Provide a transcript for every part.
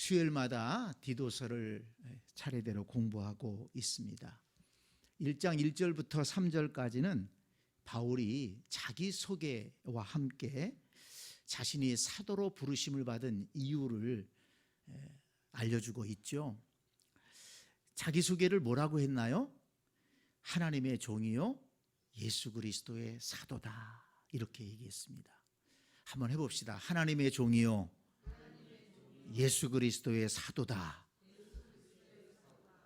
주일마다 디도서를 차례대로 공부하고 있습니다. 1장 1절부터 3절까지는 바울이 자기소개와 함께 자신이 사도로 부르심을 받은 이유를 알려주고 있죠. 자기소개를 뭐라고 했나요? 하나님의 종이요 예수 그리스도의 사도다, 이렇게 얘기했습니다. 한번 해봅시다. 하나님의 종이요 예수 그리스도의 사도다.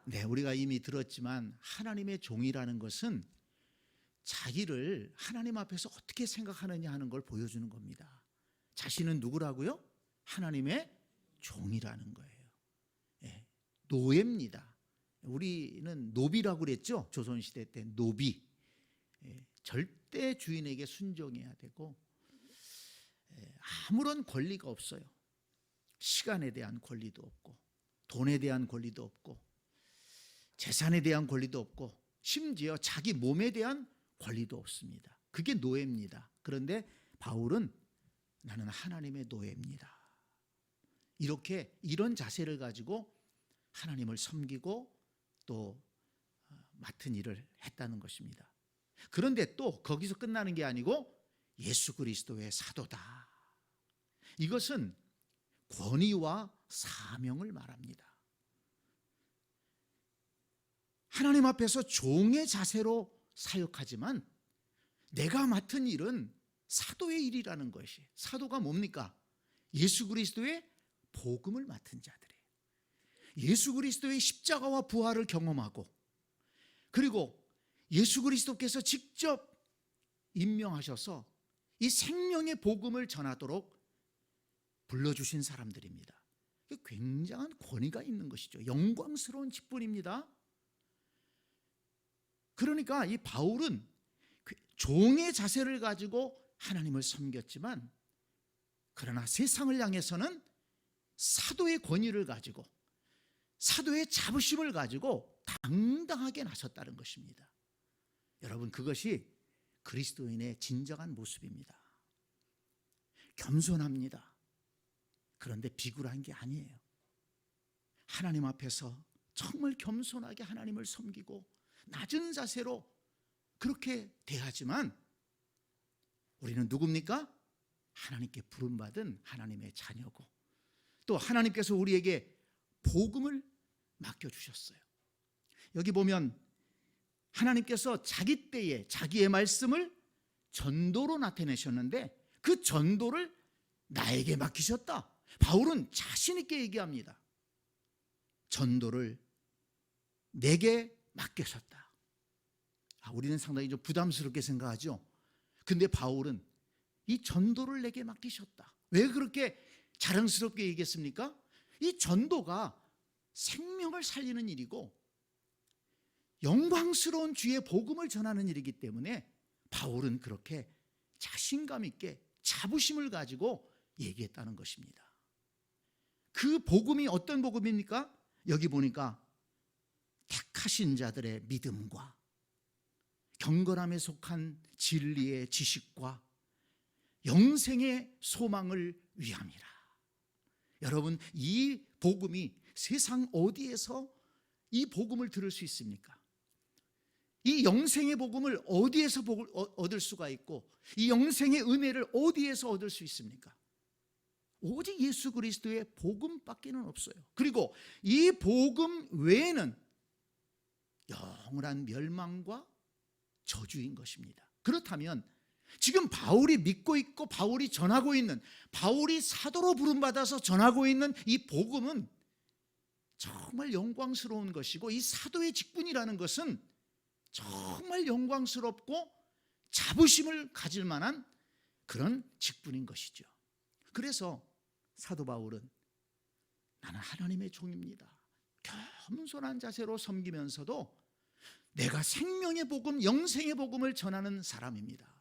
네, 우리가 이미 들었지만 하나님의 종이라는 것은 자기를 하나님 앞에서 어떻게 생각하느냐 하는 걸 보여주는 겁니다. 자신은 누구라고요? 하나님의 종이라는 거예요. 네, 노예입니다. 우리는 노비라고 그랬죠. 조선시대 때 노비. 절대 주인에게 순종해야 되고 아무런 권리가 없어요. 시간에 대한 권리도 없고 돈에 대한 권리도 없고 재산에 대한 권리도 없고 심지어 자기 몸에 대한 권리도 없습니다. 그게 노예입니다. 그런데 바울은 나는 하나님의 노예입니다. 이런 자세를 가지고 하나님을 섬기고 또 맡은 일을 했다는 것입니다. 그런데 또 거기서 끝나는 게 아니고 예수 그리스도의 사도다. 이것은 권위와 사명을 말합니다. 하나님 앞에서 종의 자세로 사역하지만 내가 맡은 일은 사도의 일이라는 것이, 사도가 뭡니까? 예수 그리스도의 복음을 맡은 자들이에요. 예수 그리스도의 십자가와 부활을 경험하고 그리고 예수 그리스도께서 직접 임명하셔서 이 생명의 복음을 전하도록 불러주신 사람들입니다. 굉장한 권위가 있는 것이죠. 영광스러운 직분입니다. 그러니까 이 바울은 종의 자세를 가지고 하나님을 섬겼지만 그러나 세상을 향해서는 사도의 권위를 가지고 사도의 자부심을 가지고 당당하게 나섰다는 것입니다. 여러분, 그것이 그리스도인의 진정한 모습입니다. 겸손합니다. 그런데 비굴한 게 아니에요. 하나님 앞에서 정말 겸손하게 하나님을 섬기고 낮은 자세로 그렇게 대하지만 우리는 누굽니까? 하나님께 부름받은 하나님의 자녀고 또 하나님께서 우리에게 복음을 맡겨주셨어요. 여기 보면 하나님께서 자기 때에 자기의 말씀을 전도로 나타내셨는데 그 전도를 나에게 맡기셨다. 바울은 자신 있게 얘기합니다. 전도를 내게 맡기셨다. 우리는 상당히 좀 부담스럽게 생각하죠. 근데 바울은 이 전도를 내게 맡기셨다. 왜 그렇게 자랑스럽게 얘기했습니까? 이 전도가 생명을 살리는 일이고 영광스러운 주의 복음을 전하는 일이기 때문에 바울은 그렇게 자신감 있게 자부심을 가지고 얘기했다는 것입니다. 그 복음이 어떤 복음입니까? 여기 보니까 택하신 자들의 믿음과 경건함에 속한 진리의 지식과 영생의 소망을 위함이라. 여러분, 이 복음이 세상 어디에서 이 복음을 들을 수 있습니까? 이 영생의 복음을 어디에서 얻을 수가 있고 이 영생의 은혜를 어디에서 얻을 수 있습니까? 오직 예수 그리스도의 복음밖에는 없어요. 그리고 이 복음 외에는 영원한 멸망과 저주인 것입니다. 그렇다면 지금 바울이 믿고 있고 바울이 전하고 있는, 바울이 사도로 부름받아서 전하고 있는 이 복음은 정말 영광스러운 것이고 이 사도의 직분이라는 것은 정말 영광스럽고 자부심을 가질 만한 그런 직분인 것이죠. 그래서 사도 바울은 나는 하나님의 종입니다. 겸손한 자세로 섬기면서도 내가 생명의 복음, 영생의 복음을 전하는 사람입니다.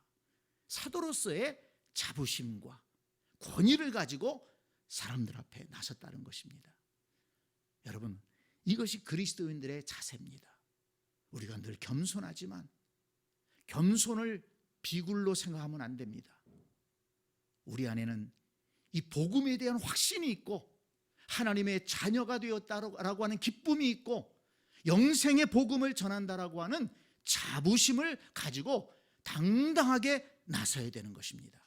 사도로서의 자부심과 권위를 가지고 사람들 앞에 나섰다는 것입니다. 여러분, 이것이 그리스도인들의 자세입니다. 우리가 늘 겸손하지만 겸손을 비굴로 생각하면 안 됩니다. 우리 안에는 이 복음에 대한 확신이 있고 하나님의 자녀가 되었다라고 하는 기쁨이 있고 영생의 복음을 전한다라고 하는 자부심을 가지고 당당하게 나서야 되는 것입니다.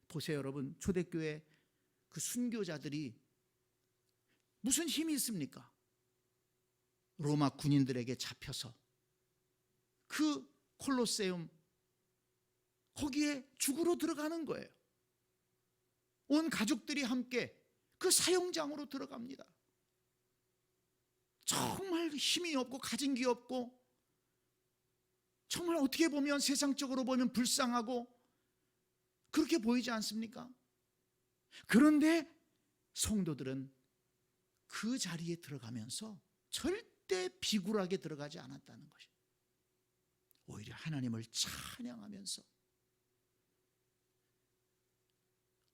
보세요, 여러분. 초대교회 그 순교자들이 무슨 힘이 있습니까? 로마 군인들에게 잡혀서 그 콜로세움 거기에 죽으러 들어가는 거예요. 온 가족들이 함께 그 사형장으로 들어갑니다. 정말 힘이 없고 가진 게 없고 정말 어떻게 보면 세상적으로 보면 불쌍하고 그렇게 보이지 않습니까? 그런데 성도들은 그 자리에 들어가면서 절대 비굴하게 들어가지 않았다는 것이에요. 오히려 하나님을 찬양하면서.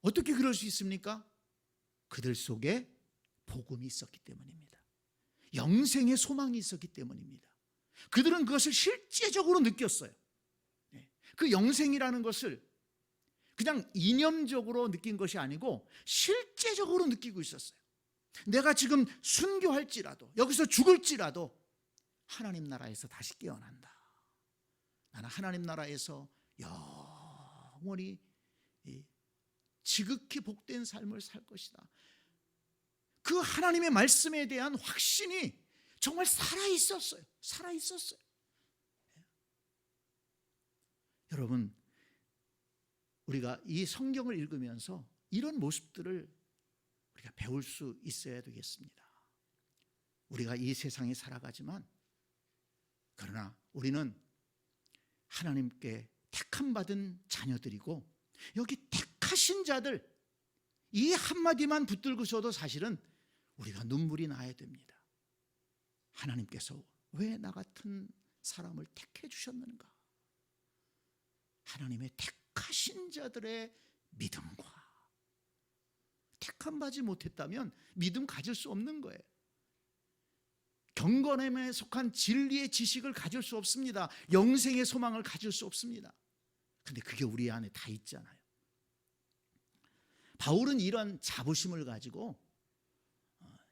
어떻게 그럴 수 있습니까? 그들 속에 복음이 있었기 때문입니다. 영생의 소망이 있었기 때문입니다. 그들은 그것을 실제적으로 느꼈어요. 그 영생이라는 것을 그냥 이념적으로 느낀 것이 아니고 실제적으로 느끼고 있었어요. 내가 지금 순교할지라도, 여기서 죽을지라도 하나님 나라에서 다시 깨어난다. 나는 하나님 나라에서 영원히 지극히 복된 삶을 살 것이다. 그 하나님의 말씀에 대한 확신이 정말 살아있었어요. 살아있었어요. 여러분, 우리가 이 성경을 읽으면서 이런 모습들을 우리가 배울 수 있어야 되겠습니다. 우리가 이 세상에 살아가지만 그러나 우리는 하나님께 택함 받은 자녀들이고 여기 택하신 자들, 이 한마디만 붙들고서도 사실은 우리가 눈물이 나야 됩니다. 하나님께서 왜 나 같은 사람을 택해 주셨는가? 하나님의 택하신 자들의 믿음과 택함 받지 못했다면 믿음 가질 수 없는 거예요. 경건함에 속한 진리의 지식을 가질 수 없습니다. 영생의 소망을 가질 수 없습니다. 근데 그게 우리 안에 다 있잖아요. 바울은 이런 자부심을 가지고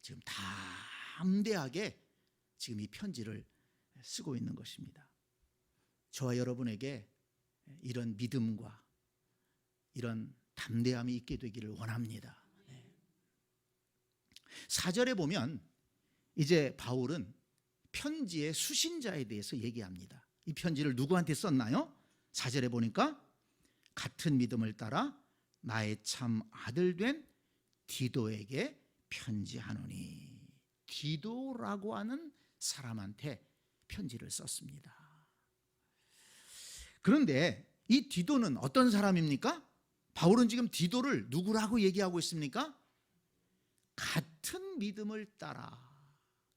지금 담대하게 지금 이 편지를 쓰고 있는 것입니다. 저와 여러분에게 이런 믿음과 이런 담대함이 있게 되기를 원합니다. 4절에 보면 이제 바울은 편지의 수신자에 대해서 얘기합니다. 이 편지를 누구한테 썼나요? 4절에 보니까 같은 믿음을 따라 나의 참 아들 된 디도에게 편지하노니. 디도라고 하는 사람한테 편지를 썼습니다. 그런데 이 디도는 어떤 사람입니까? 바울은 지금 디도를 누구라고 얘기하고 있습니까? 같은 믿음을 따라,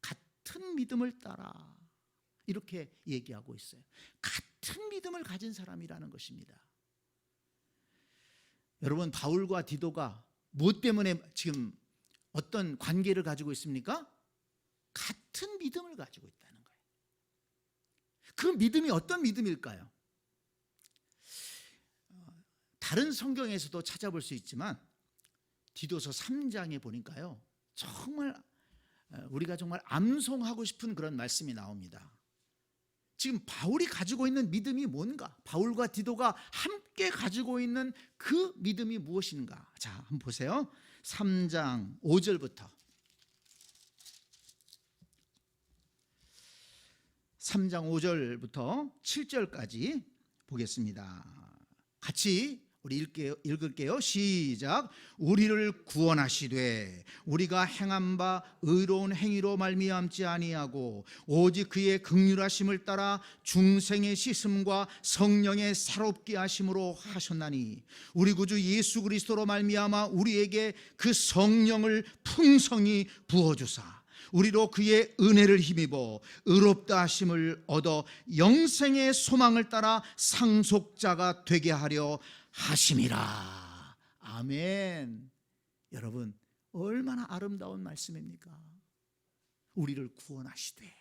같은 믿음을 따라 이렇게 얘기하고 있어요. 같은 믿음을 가진 사람이라는 것입니다. 여러분, 바울과 디도가 무엇 때문에 지금 어떤 관계를 가지고 있습니까? 같은 믿음을 가지고 있다는 거예요. 그 믿음이 어떤 믿음일까요? 다른 성경에서도 찾아볼 수 있지만 디도서 3장에 보니까요, 정말 우리가 정말 암송하고 싶은 그런 말씀이 나옵니다. 지금 바울이 가지고 있는 믿음이 뭔가? 바울과 디도가 함께 가지고 있는 그 믿음이 무엇인가? 자, 한번 보세요. 3장 5절부터 3장 5절부터 7절까지 보겠습니다. 같이 우리 읽을게요. 시작. 우리를 구원하시되 우리가 행한 바 의로운 행위로 말미암지 아니하고 오직 그의 긍휼하심을 따라 중생의 씻음과 성령의 새롭게 하심으로 하셨나니 우리 구주 예수 그리스도로 말미암아 우리에게 그 성령을 풍성히 부어주사 우리로 그의 은혜를 힘입어 의롭다 하심을 얻어 영생의 소망을 따라 상속자가 되게 하려 하심이라. 아멘. 여러분, 얼마나 아름다운 말씀입니까? 우리를 구원하시되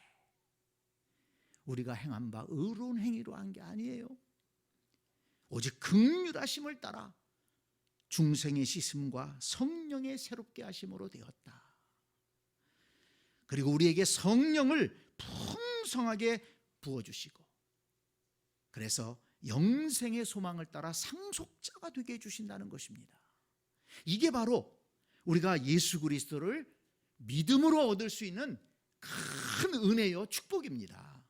우리가 행한 바 의로운 행위로 한 게 아니에요. 오직 긍휼하심을 따라 중생의 씻음과 성령의 새롭게 하심으로 되었다. 그리고 우리에게 성령을 풍성하게 부어주시고, 그래서 영생의 소망을 따라 상속자가 되게 해주신다는 것입니다. 이게 바로 우리가 예수 그리스도를 믿음으로 얻을 수 있는 큰 은혜요 축복입니다.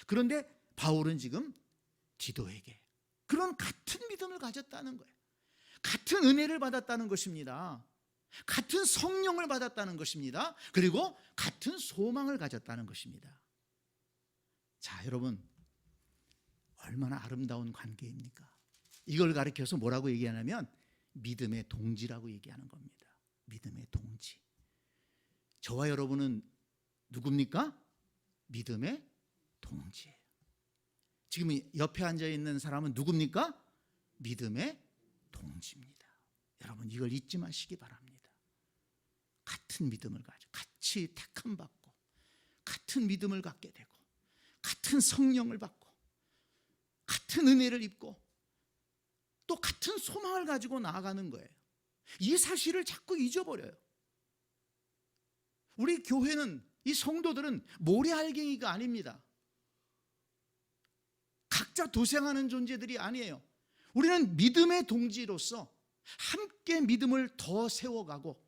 그런데 바울은 지금 디도에게 그런 같은 믿음을 가졌다는 거예요. 같은 은혜를 받았다는 것입니다. 같은 성령을 받았다는 것입니다. 그리고 같은 소망을 가졌다는 것입니다. 자, 여러분, 얼마나 아름다운 관계입니까? 이걸 가리켜서 뭐라고 얘기하냐면 믿음의 동지라고 얘기하는 겁니다. 믿음의 동지. 저와 여러분은 누굽니까? 믿음의 동지예요. 지금 옆에 앉아있는 사람은 누굽니까? 믿음의 동지입니다. 여러분, 이걸 잊지 마시기 바랍니다. 같은 믿음을 가지고 같이 택함 받고 같은 믿음을 갖게 되고 같은 성령을 받고 같은 은혜를 입고 또 같은 소망을 가지고 나아가는 거예요. 이 사실을 자꾸 잊어버려요. 우리 교회는, 이 성도들은 모래알갱이가 아닙니다. 각자 도생하는 존재들이 아니에요. 우리는 믿음의 동지로서 함께 믿음을 더 세워가고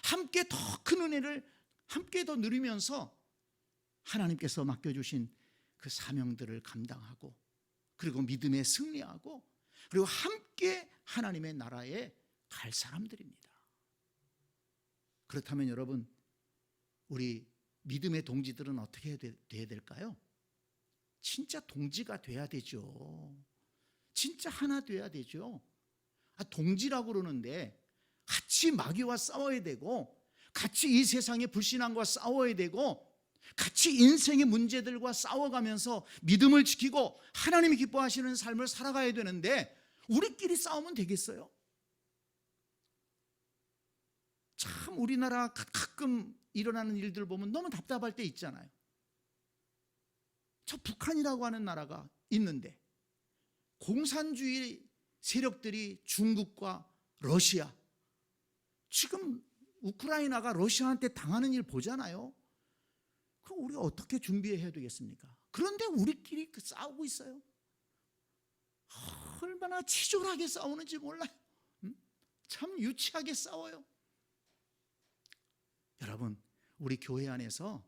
함께 더 큰 은혜를 함께 더 누리면서 하나님께서 맡겨주신 그 사명들을 감당하고, 그리고 믿음에 승리하고, 그리고 함께 하나님의 나라에 갈 사람들입니다. 그렇다면 여러분, 우리 믿음의 동지들은 어떻게 돼야 될까요? 진짜 동지가 돼야 되죠. 진짜 하나 돼야 되죠. 동지라고 그러는데 같이 마귀와 싸워야 되고, 같이 이 세상의 불신앙과 싸워야 되고, 같이 인생의 문제들과 싸워가면서 믿음을 지키고 하나님이 기뻐하시는 삶을 살아가야 되는데 우리끼리 싸우면 되겠어요? 참 우리나라 가끔 일어나는 일들 보면 너무 답답할 때 있잖아요. 저 북한이라고 하는 나라가 있는데 공산주의 세력들이 중국과 러시아, 지금 우크라이나가 러시아한테 당하는 일 보잖아요. 그럼 우리가 어떻게 준비해야 되겠습니까? 그런데 우리끼리 싸우고 있어요. 얼마나 치졸하게 싸우는지 몰라요. 참 유치하게 싸워요. 여러분, 우리 교회 안에서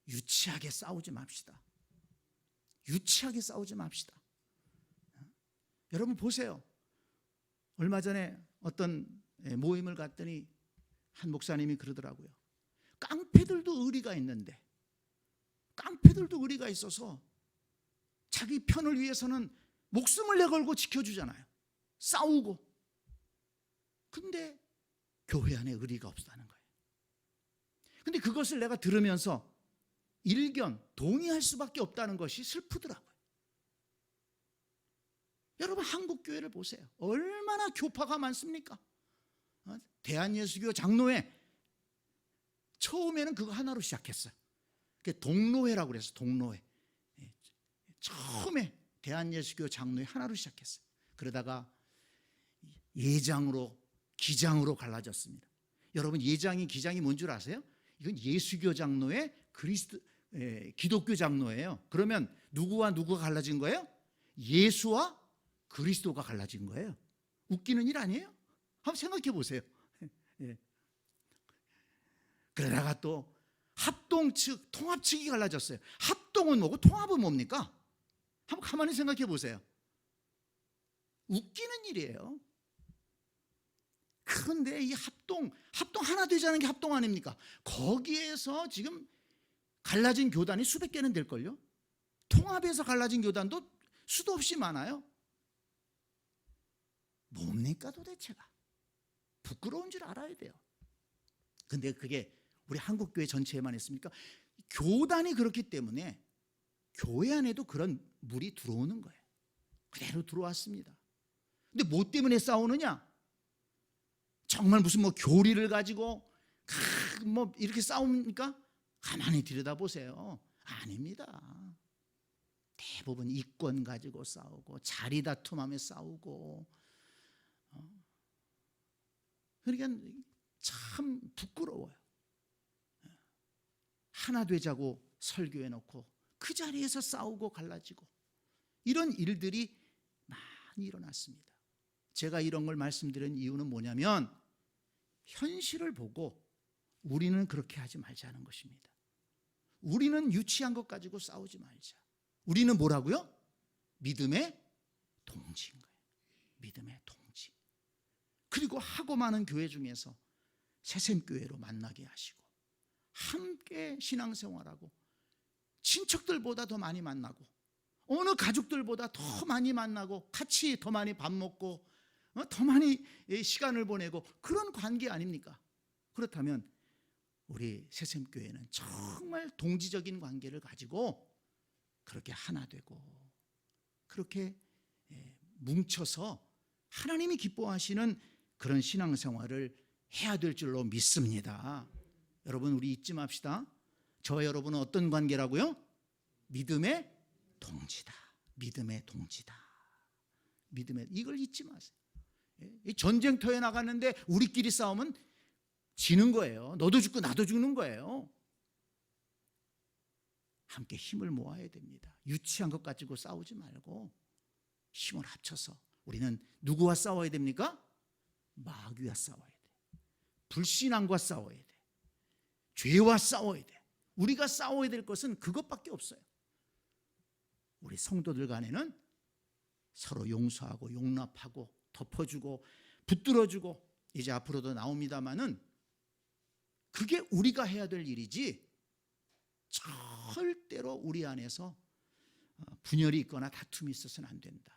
유치하게 싸우지 맙시다. 유치하게 싸우지 맙시다. 여러분 보세요. 얼마 전에 어떤 모임을 갔더니 한 목사님이 그러더라고요. 깡패들도 의리가 있는데, 깡패들도 의리가 있어서 자기 편을 위해서는 목숨을 내걸고 지켜주잖아요. 싸우고. 근데 교회 안에 의리가 없다는 거예요. 근데 그것을 내가 들으면서 일견 동의할 수밖에 없다는 것이 슬프더라고요. 여러분, 한국 교회를 보세요. 얼마나 교파가 많습니까? 대한예수교 장로회, 처음에는 그거 하나로 시작했어요. 그게 동로회라고 그래서 동로회. 처음에 대한예수교 장로회 하나로 시작했어요. 그러다가 예장으로, 기장으로 갈라졌습니다. 여러분, 예장이 기장이 뭔 줄 아세요? 이건 예수교 장로회, 기독교 장로예요. 그러면 누구와 누구가 갈라진 거예요? 예수와 그리스도가 갈라진 거예요. 웃기는 일 아니에요? 한번 생각해 보세요. 그러다가 또 합동 측, 통합 측이 갈라졌어요. 합동은 뭐고 통합은 뭡니까? 한번 가만히 생각해 보세요. 웃기는 일이에요. 그런데 이 합동 하나 되자는 게 합동 아닙니까? 거기에서 지금 갈라진 교단이 수백 개는 될걸요? 통합에서 갈라진 교단도 수도 없이 많아요. 뭡니까 도대체가? 부끄러운 줄 알아야 돼요. 근데 그게 우리 한국교회 전체에만 있습니까? 교단이 그렇기 때문에 교회 안에도 그런 물이 들어오는 거예요. 그대로 들어왔습니다. 근데 뭐 때문에 싸우느냐? 정말 무슨 뭐 교리를 가지고 뭐 이렇게 싸웁니까? 가만히 들여다보세요. 아닙니다. 대부분 이권 가지고 싸우고 자리 다툼하며 싸우고 그러니까 참 부끄러워요. 하나 되자고 설교해 놓고 그 자리에서 싸우고 갈라지고 이런 일들이 많이 일어났습니다. 제가 이런 걸 말씀드린 이유는 뭐냐면 현실을 보고 우리는 그렇게 하지 말자는 것입니다. 우리는 유치한 것 가지고 싸우지 말자. 우리는 뭐라고요? 믿음의 동지인 거예요. 믿음의 동지. 그리고 하고 많은 교회 중에서 새샘교회로 만나게 하시고 함께 신앙생활하고 친척들보다 더 많이 만나고 어느 가족들보다 더 많이 만나고 같이 더 많이 밥 먹고 더 많이 시간을 보내고 그런 관계 아닙니까? 그렇다면 우리 새샘교회는 정말 동지적인 관계를 가지고 그렇게 하나 되고 그렇게 뭉쳐서 하나님이 기뻐하시는 그런 신앙생활을 해야 될 줄로 믿습니다. 여러분 우리 잊지 맙시다. 저와 여러분은 어떤 관계라고요? 믿음의 동지다. 믿음의 동지다. 믿음의 이걸 잊지 마세요. 이 전쟁터에 나갔는데 우리끼리 싸우면 지는 거예요. 너도 죽고 나도 죽는 거예요. 함께 힘을 모아야 됩니다. 유치한 것 가지고 싸우지 말고 힘을 합쳐서 우리는 누구와 싸워야 됩니까? 마귀와 싸워야 돼. 불신앙과 싸워야 돼. 죄와 싸워야 돼. 우리가 싸워야 될 것은 그것밖에 없어요. 우리 성도들 간에는 서로 용서하고 용납하고 덮어주고 붙들어주고 이제 앞으로도 나옵니다마는 그게 우리가 해야 될 일이지 절대로 우리 안에서 분열이 있거나 다툼이 있어서는 안 된다.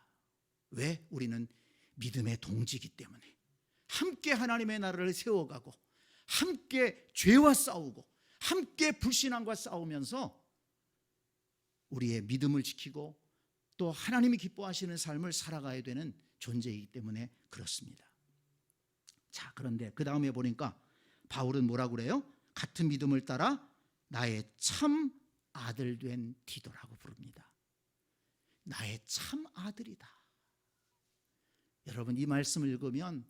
왜? 우리는 믿음의 동지이기 때문에 함께 하나님의 나라를 세워가고 함께 죄와 싸우고 함께 불신앙과 싸우면서 우리의 믿음을 지키고 또 하나님이 기뻐하시는 삶을 살아가야 되는 존재이기 때문에 그렇습니다. 자, 그런데 그 다음에 보니까 바울은 뭐라고 그래요? 같은 믿음을 따라 나의 참 아들 된 디도라고 부릅니다. 나의 참 아들이다. 여러분 이 말씀을 읽으면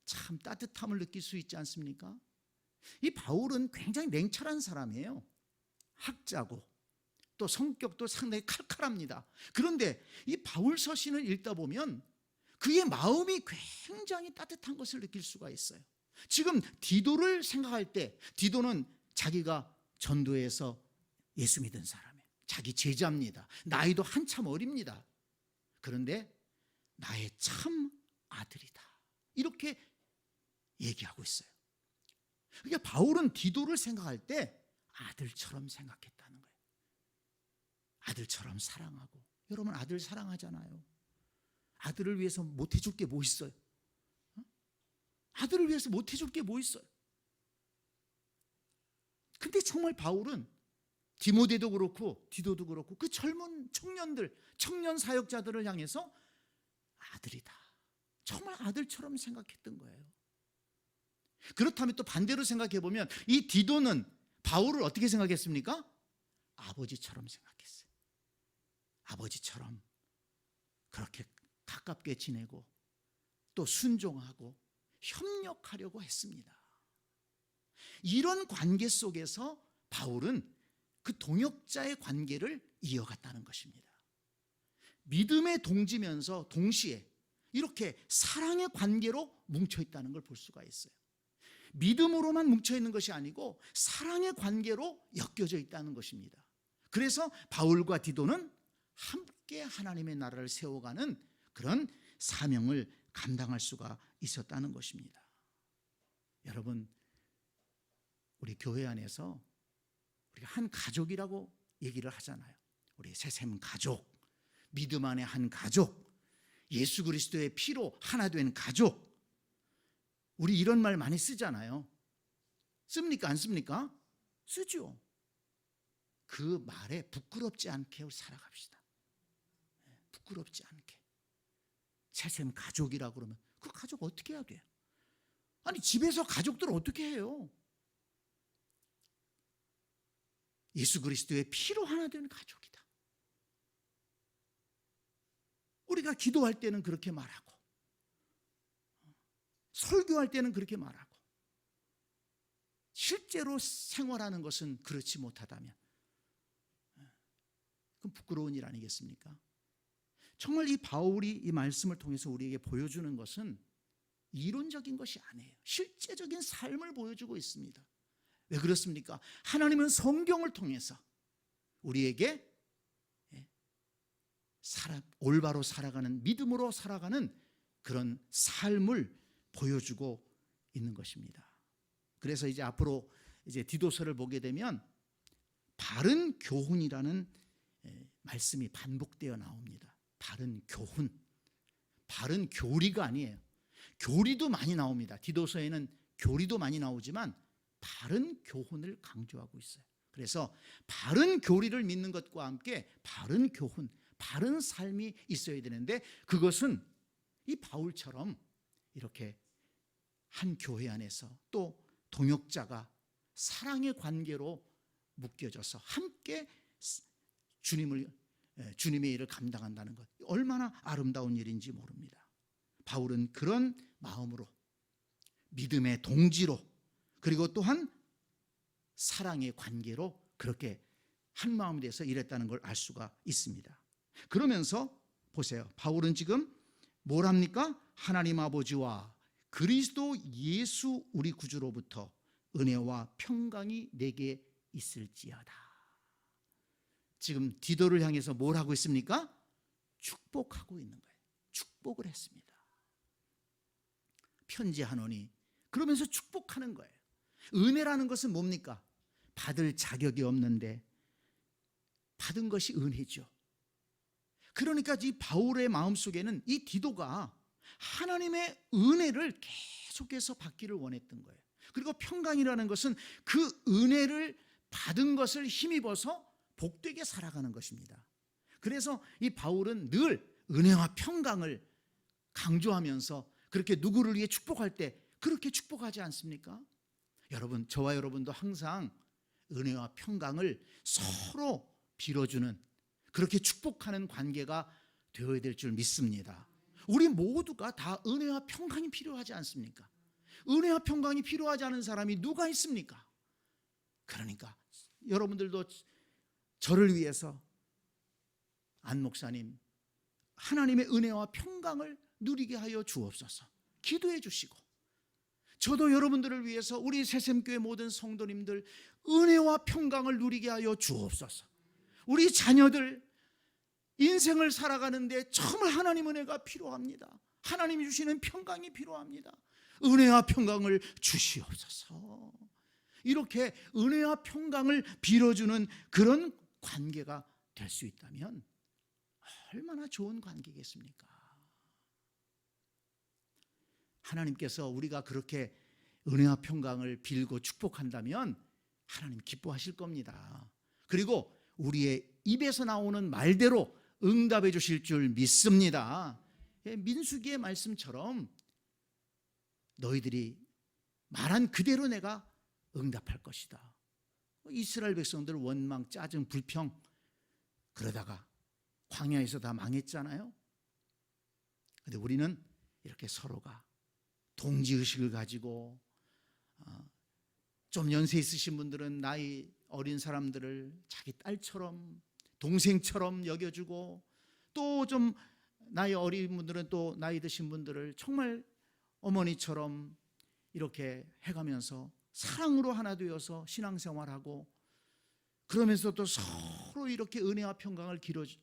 참 따뜻함을 느낄 수 있지 않습니까? 이 바울은 굉장히 냉철한 사람이에요. 학자고 또 성격도 상당히 칼칼합니다. 그런데 이 바울 서신을 읽다 보면 그의 마음이 굉장히 따뜻한 것을 느낄 수가 있어요. 지금 디도를 생각할 때 디도는 자기가 전도에서 예수 믿은 사람이에요. 자기 제자입니다. 나이도 한참 어립니다. 그런데 나의 참 아들이다. 이렇게 얘기하고 있어요. 그러니까 바울은 디도를 생각할 때 아들처럼 생각했다는 거예요. 아들처럼 사랑하고. 여러분 아들 사랑하잖아요. 아들을 위해서 못 해줄 게 뭐 있어요? 아들을 위해서 못 해줄 게 뭐 있어요? 근데 정말 바울은 디모데도 그렇고 디도도 그렇고 그 젊은 청년들, 청년 사역자들을 향해서 아들이다. 정말 아들처럼 생각했던 거예요. 그렇다면 또 반대로 생각해 보면 이 디도는 바울을 어떻게 생각했습니까? 아버지처럼 생각했어요. 아버지처럼 그렇게 가깝게 지내고 또 순종하고 협력하려고 했습니다. 이런 관계 속에서 바울은 그 동역자의 관계를 이어갔다는 것입니다. 믿음의 동지면서 동시에 이렇게 사랑의 관계로 뭉쳐있다는 걸 볼 수가 있어요. 믿음으로만 뭉쳐있는 것이 아니고 사랑의 관계로 엮여져 있다는 것입니다. 그래서 바울과 디도는 함께 하나님의 나라를 세워가는 그런 사명을 감당할 수가 있었다는 것입니다. 여러분 우리 교회 안에서 우리가 한 가족이라고 얘기를 하잖아요. 우리 새샘 가족, 믿음 안의 한 가족, 예수 그리스도의 피로 하나 된 가족. 우리 이런 말 많이 쓰잖아요. 씁니까? 안 씁니까? 쓰죠. 그 말에 부끄럽지 않게 우리 살아갑시다. 부끄럽지 않게. 새샘 가족이라고 그러면 그 가족 어떻게 해야 돼요? 아니 집에서 가족들 어떻게 해요? 예수 그리스도의 피로 하나 되는 가족이다. 우리가 기도할 때는 그렇게 말하고 설교할 때는 그렇게 말하고 실제로 생활하는 것은 그렇지 못하다면 그건 부끄러운 일 아니겠습니까? 정말 이 바울이 이 말씀을 통해서 우리에게 보여주는 것은 이론적인 것이 아니에요. 실제적인 삶을 보여주고 있습니다. 왜 그렇습니까? 하나님은 성경을 통해서 우리에게 올바로 살아가는, 믿음으로 살아가는 그런 삶을 보여주고 있는 것입니다. 그래서 이제 앞으로 이제 디도서를 보게 되면 바른 교훈이라는 말씀이 반복되어 나옵니다. 바른 교훈, 바른 교리가 아니에요. 교리도 많이 나옵니다. 디도서에는 교리도 많이 나오지만 바른 교훈을 강조하고 있어요. 그래서 바른 교리를 믿는 것과 함께 바른 교훈, 바른 삶이 있어야 되는데, 그것은 이 바울처럼 이렇게 한 교회 안에서 또 동역자가 사랑의 관계로 묶여져서 함께 주님의 일을 감당한다는 것, 얼마나 아름다운 일인지 모릅니다. 바울은 그런 마음으로, 믿음의 동지로, 그리고 또한 사랑의 관계로 그렇게 한 마음이 돼서 일했다는 걸 알 수가 있습니다. 그러면서 보세요. 바울은 지금 뭘 합니까? 하나님 아버지와 그리스도 예수 우리 구주로부터 은혜와 평강이 내게 있을지어다. 지금 디도를 향해서 뭘 하고 있습니까? 축복하고 있는 거예요. 축복을 했습니다. 편지하노니, 그러면서 축복하는 거예요. 은혜라는 것은 뭡니까? 받을 자격이 없는데 받은 것이 은혜죠. 그러니까 이 바울의 마음속에는 이 디도가 하나님의 은혜를 계속해서 받기를 원했던 거예요. 그리고 평강이라는 것은 그 은혜를 받은 것을 힘입어서 복되게 살아가는 것입니다. 그래서 이 바울은 늘 은혜와 평강을 강조하면서 그렇게 누구를 위해 축복할 때 그렇게 축복하지 않습니까? 여러분, 저와 여러분도 항상 은혜와 평강을 서로 빌어주는, 그렇게 축복하는 관계가 되어야 될 줄 믿습니다. 우리 모두가 다 은혜와 평강이 필요하지 않습니까? 은혜와 평강이 필요하지 않은 사람이 누가 있습니까? 그러니까 여러분들도 저를 위해서 안 목사님, 하나님의 은혜와 평강을 누리게 하여 주옵소서 기도해 주시고, 저도 여러분들을 위해서 우리 새샘교회 모든 성도님들 은혜와 평강을 누리게 하여 주옵소서. 우리 자녀들 인생을 살아가는데 정말 하나님 은혜가 필요합니다. 하나님이 주시는 평강이 필요합니다. 은혜와 평강을 주시옵소서. 이렇게 은혜와 평강을 빌어주는 그런 관계가 될 수 있다면 얼마나 좋은 관계겠습니까? 하나님께서 우리가 그렇게 은혜와 평강을 빌고 축복한다면 하나님 기뻐하실 겁니다. 그리고 우리의 입에서 나오는 말대로 응답해 주실 줄 믿습니다. 민수기의 말씀처럼 너희들이 말한 그대로 내가 응답할 것이다. 이스라엘 백성들 원망, 짜증, 불평 그러다가 광야에서 다 망했잖아요. 그런데 우리는 이렇게 서로가 동지의식을 가지고, 좀 연세 있으신 분들은 나이 어린 사람들을 자기 딸처럼 동생처럼 여겨주고, 또 좀 나이 어린 분들은 또 나이 드신 분들을 정말 어머니처럼 이렇게 해가면서 사랑으로 하나 되어서 신앙생활하고, 그러면서 또 서로 이렇게 은혜와 평강을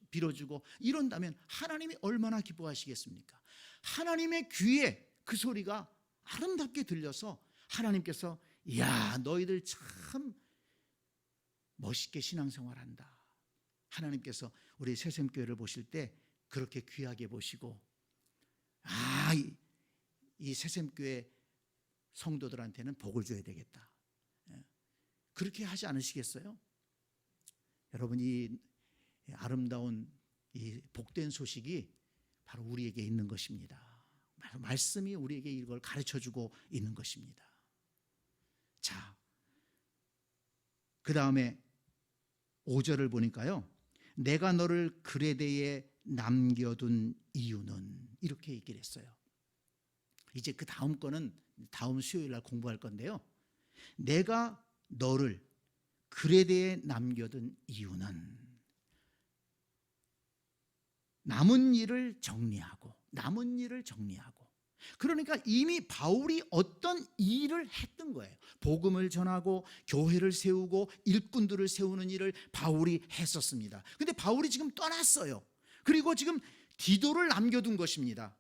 빌어주고 이런다면 하나님이 얼마나 기뻐하시겠습니까? 하나님의 귀에 그 소리가 아름답게 들려서 하나님께서 야, 너희들 참 멋있게 신앙생활한다. 하나님께서 우리 새샘교회를 보실 때 그렇게 귀하게 보시고, 이 새샘교회 성도들한테는 복을 줘야 되겠다. 그렇게 하지 않으시겠어요? 여러분, 이 아름다운 이 복된 소식이 바로 우리에게 있는 것입니다. 바로 말씀이 우리에게 이걸 가르쳐주고 있는 것입니다. 자, 그 다음에 5절을 보니까요, 내가 너를 그레데에 남겨둔 이유는, 이렇게 얘기를 했어요. 이제 그 다음 거는 다음 수요일 날 공부할 건데요. 내가 너를 그레데에 남겨둔 이유는 남은 일을 정리하고 그러니까 이미 바울이 어떤 일을 했던 거예요. 복음을 전하고 교회를 세우고 일꾼들을 세우는 일을 바울이 했었습니다. 근데 바울이 지금 떠났어요. 그리고 지금 디도를 남겨둔 것입니다.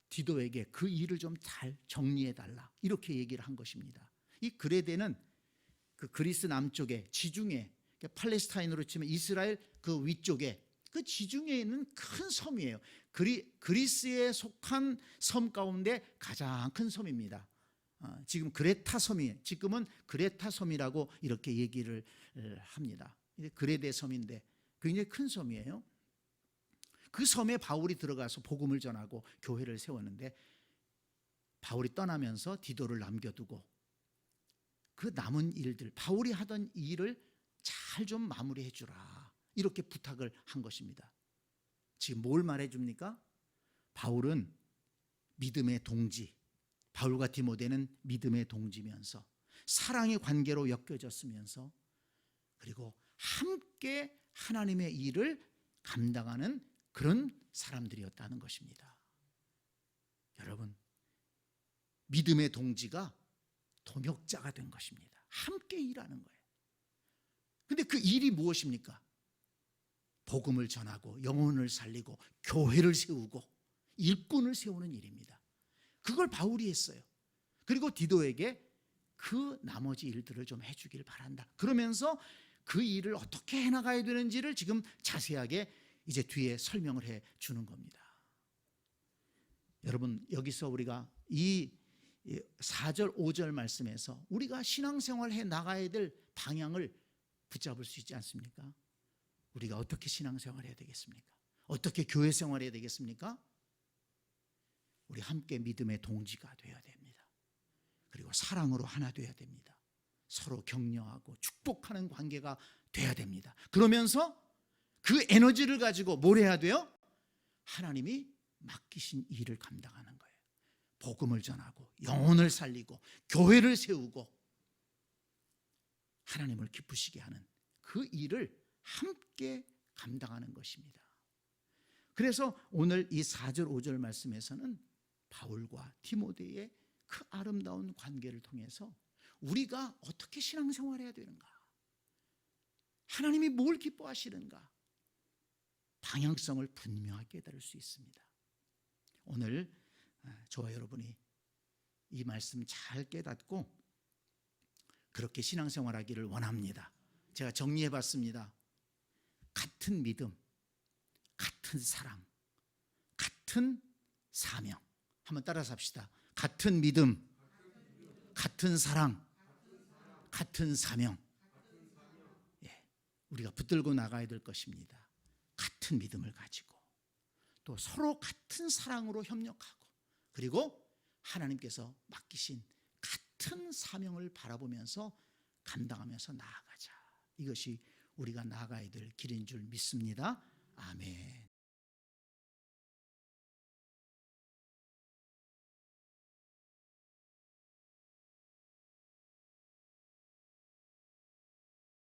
디도에게 그 일을 좀 잘 정리해달라 이렇게 얘기를 한 것입니다. 이 그레데는 그 그리스 남쪽에 지중해, 팔레스타인으로 치면 이스라엘 그 위쪽에 그 지중해에 있는 큰 섬이에요. 그리스에 속한 섬 가운데 가장 큰 섬입니다. 지금 그레타 섬이, 지금은 그레타 섬이라고 이렇게 얘기를 합니다. 그레데 섬인데 굉장히 큰 섬이에요. 그 섬에 바울이 들어가서 복음을 전하고 교회를 세웠는데 바울이 떠나면서 디도를 남겨두고 그 남은 일들, 바울이 하던 일을 잘 좀 마무리해 주라 이렇게 부탁을 한 것입니다. 지금 뭘 말해 줍니까? 바울은 믿음의 동지, 바울과 디모데는 믿음의 동지면서 사랑의 관계로 엮여졌으면서 그리고 함께 하나님의 일을 감당하는 그런 사람들이었다는 것입니다. 여러분, 믿음의 동지가 동역자가 된 것입니다. 함께 일하는 거예요. 근데 그 일이 무엇입니까? 복음을 전하고 영혼을 살리고 교회를 세우고 일꾼을 세우는 일입니다. 그걸 바울이 했어요. 그리고 디도에게 그 나머지 일들을 좀 해주길 바란다. 그러면서 그 일을 어떻게 해나가야 되는지를 지금 자세하게 이제 뒤에 설명을 해 주는 겁니다. 여러분, 여기서 우리가 이 4절 5절 말씀에서 우리가 신앙생활 해 나가야 될 방향을 붙잡을 수 있지 않습니까? 우리가 어떻게 신앙생활 해야 되겠습니까? 어떻게 교회 생활해야 되겠습니까? 우리 함께 믿음의 동지가 되어야 됩니다. 그리고 사랑으로 하나 되어야 됩니다. 서로 격려하고 축복하는 관계가 돼야 됩니다. 그러면서 그 에너지를 가지고 뭘 해야 돼요? 하나님이 맡기신 일을 감당하는 거예요. 복음을 전하고 영혼을 살리고 교회를 세우고 하나님을 기쁘시게 하는 그 일을 함께 감당하는 것입니다. 그래서 오늘 이 4절 5절 말씀에서는 바울과 디모데의 그 아름다운 관계를 통해서 우리가 어떻게 신앙생활해야 되는가, 하나님이 뭘 기뻐하시는가, 방향성을 분명하게 깨달을 수 있습니다. 오늘 저와 여러분이 이 말씀 잘 깨닫고 그렇게 신앙생활하기를 원합니다. 제가 정리해봤습니다. 같은 믿음, 같은 사랑, 같은 사명. 한번 따라서 합시다. 같은 믿음, 같은 사랑, 같은 사명. 예, 우리가 붙들고 나가야 될 것입니다. 같은 믿음을 가지고 또 서로 같은 사랑으로 협력하고 그리고 하나님께서 맡기신 같은 사명을 바라보면서 감당하면서 나아가자. 이것이 우리가 나아가야 될 길인 줄 믿습니다. 아멘.